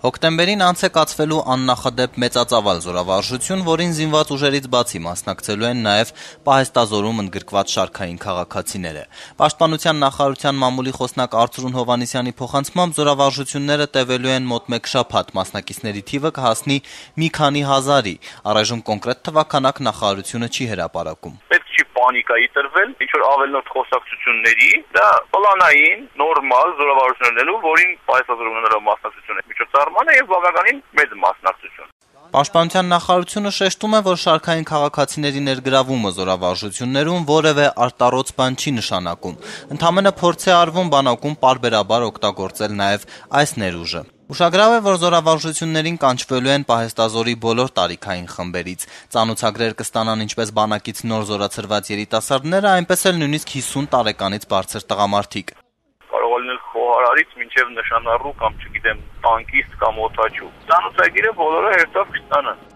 Հոկտեմբերին անց է կացվելու աննախադեպ մեծածավալ զորավարժություն, որին զինված ուժերից բացի մասնակցելու են նաև պահեստազորում ընդգրկված շարքային քաղաքացիները։ Պաշտպանության նախարարության մամուլի խոսնակ Արծրուն Հովհաննիսյանի փոխանցմամբ զորավարժությունները տևելու են մոտ մեկ շաբաթ, մասնակիցների թիվը կհասնի մի քանի հազարի։ Առայժմ կոնկրետ թվաքանակ նախարարությունը չի հրապարակում։ Պանիկայի տրվել, ինչ-որ ավելնորդ խոսակցությունների, դա պլանային, նորմալ զորավարժություններն են, որին պահեստազորումներով մասնակցություն է միջոցառման է եւ բավականին մեծ մասնակցություն։ Պաշտպանության նախարարությունը շեշտում է, որ շարքային քաղաքացիների ներգրավումը զորավարժություններում որևէ արտառոց բան չի նշանակում։ Ընդամենը փորձ է արվում բանակում պարբերաբար օգտագործել նաև այս ներուժը։ Ուշագրավ է, որ զորավարժություններին կանչվելու են պահեստազորի բոլոր տարիքային խմբերից։ Ծանոթագրեր կստանան ինչպես բանակից նոր զորացրված երիտասարդները, այնպես էլ նույնիսկ 50 տարեկանից բարձր տղամարդիկ։ Կարող է լինել խոհարարից մինչև նշանառու կամ, չգիտեմ, տանկիստ կամ օդաչու։ Ծանոթագիրը բոլորը հերթով կստանան։